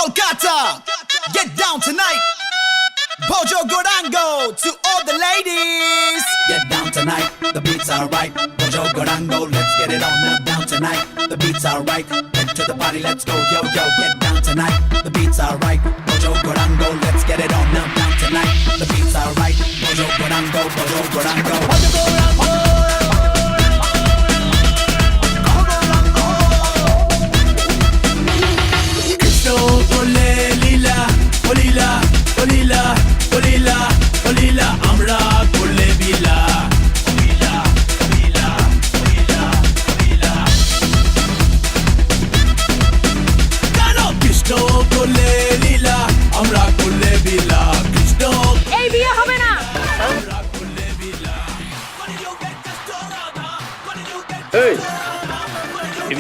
Kolkata, get down tonight. Bojo Gorango to all the ladies. Get down tonight, the beats are right. Bojo Gorango, let's get it on now. Down tonight, the beats are right. Head to the party, let's go, yo, yo. Get down tonight, the beats are right. Bojo Gorango, let's get it on now. Down tonight, the beats are right. Bojo Gorango, Bojo Gorango. Bojo Gorango.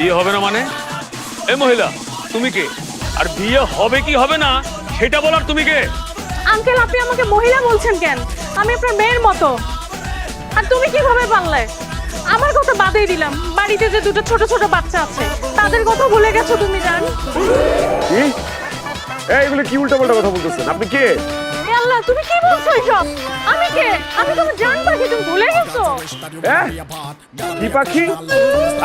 বিয়ে হবে না মানে? এই মহিলা তুমি কে? আর বিয়ে হবে কি হবে না সেটা বলার তুমি কে? আঙ্কেল আপনি আমাকে মহিলা বলছেন কেন? আমি আপনার মেয়ের মতো। আর তুমি কিভাবে পারলে? আমার কথা বাদই দিলাম, বাড়িতে যে দুটো ছোট ছোট বাচ্চা আছে তাদের কথা ভুলে গেছো তুমি জান? কি? এইগুলো কি উল্টাপাল্টা কথা বলতেছেন? আপনি কে? এ আল্লাহ তুমি কি বলছো এসব? আমি কে? আমি তোমার জান পাখি, তুমি ভুলে গেছো? কি পাখি?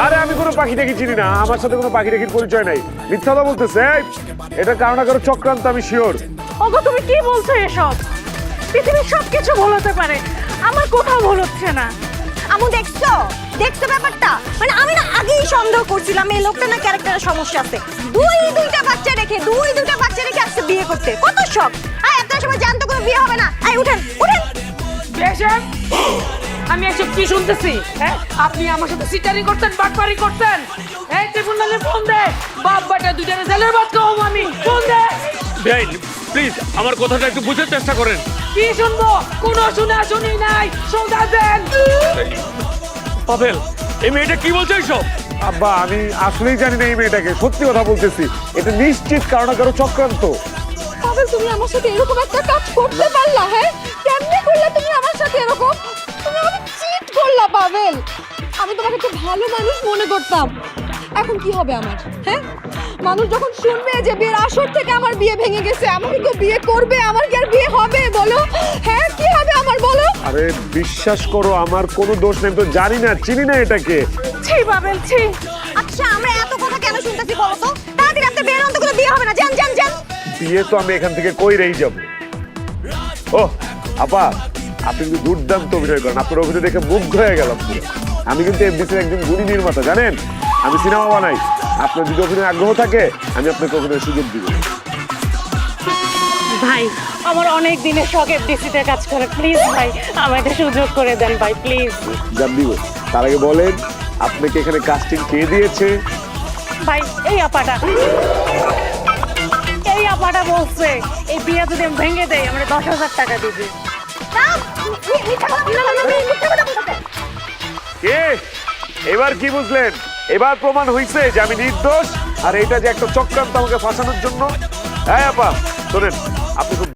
আরে আমি কোনো পাখি দেখি চিনি না, আমার সাথে কোনো পাখি দেখির পরিচয় নাই। মিথ্যা কথা বলতেছে। এটা কারো না কারো চক্রান্ত, আমি শিওর। ওগো তুমি কি বলছো এসব? পৃথিবীর সবকিছু ভুল হতে পারে, আমার কোথাও ভুল হচ্ছে না। আমু দেখছো ব্যাপারটা? মানে আমি না আগেই সন্দেহ করছিলাম এই লোকটা না ক্যারেক্টারের সমস্যা আছে। দুইটা বাচ্চা রেখে আসছে বিয়ে করতে, কত শখ। আর একটা সময় জানতো কোনো বিয়ে হবে না। আই উঠেন উঠেন। বেশম আমি এসব কি শুনতেছি? হ্যাঁ আপনি আমার সাথে সিটারি করতেন, বাটপারি করতেন। এই ট্রিবিউনালে ফোন দে, বাপ বাটা দুজনে ছেলের বাচ্চা হম আমি। Phone they. বেইন প্লিজ আমার কথাটা একটু বুঝার চেষ্টা করেন। কি শুনবো? কোনো শুনি নাই, সোজা দেন। পাভেল এই মেয়েটা কি বলছে এইসব? আব্বা আমি আসলেই জানি না এই মেয়েটাকে, সত্যি কথা বলতেছি। এটা নিশ্চিত কারো না কারো চক্রান্ত। পাভেল তুমি আমার সাথে এরকম একটা কাজ করতে পারলা? হ্যাঁ কেমনে করলা তুমি আমার সাথে এরকম? তুমি আমাকে চিট করলা পাভেল। আমি তোমাকে একটা ভালো মানুষ মনে করতাম। এখন কি হবে আমার? হ্যাঁ মানুষ যখন শুনবে যে বিয়ের আসর থেকে আমার বিয়ে ভেঙে গেছে, আমাকে কেউ বিয়ে করবে, আমার কি আর বিয়ে হবে বলো? হ্যাঁ কি হবে আমার বলো? আরে বিশ্বাস করো আমার কোনো দোষ নেই, তো জানি না, চিনি না এটাকে। ছি পাভেল ছি। আচ্ছা আমরা এত কথা কেন শুনতেছি বলো তো? তাড়াতাড়ি আপনার বিয়ের অন্ত কোনো বিয়ে হবে না, জান। বিয়ে তো আমি এখান থেকে কইরেই যাব। ও আপা আপনি কিন্তু দুর্দান্ত অভিনয় করেন, আপনার অভিনয় দেখে মুগ্ধ হয়ে গেলাম পুরো। আমি কিন্তু এফডিসির একজন গুণী নির্মাতা, জানেন আমি সিনেমা বানাই। আপনার যদি অভিনয় আগ্রহ থাকে আমি আপনাকে অভিনয়ের সুযোগ দিব। ভাই আমার অনেক দিনের শখ এফডিসিতে কাজ করে, প্লিজ ভাই আমাকে সুযোগ করে দেন ভাই প্লিজ। যাব দিব। তার আগে বলেন আপনাকে এখানে কাস্টিং কে দিয়েছে? ভাই এই আপাটা বলছে এই বিয়ে যদি আমি ভেঙে দেয় আমরা 10,000 টাকা দিবে। কে? এবার কি বুঝলেন? এবার প্রমাণ হয়েছে যে আমি নির্দোষ, আর এটা যে একটা চক্রান্ত আমাকে ফাঁসানোর জন্য। হ্যাঁ আপা শোনেন, আপনি খুব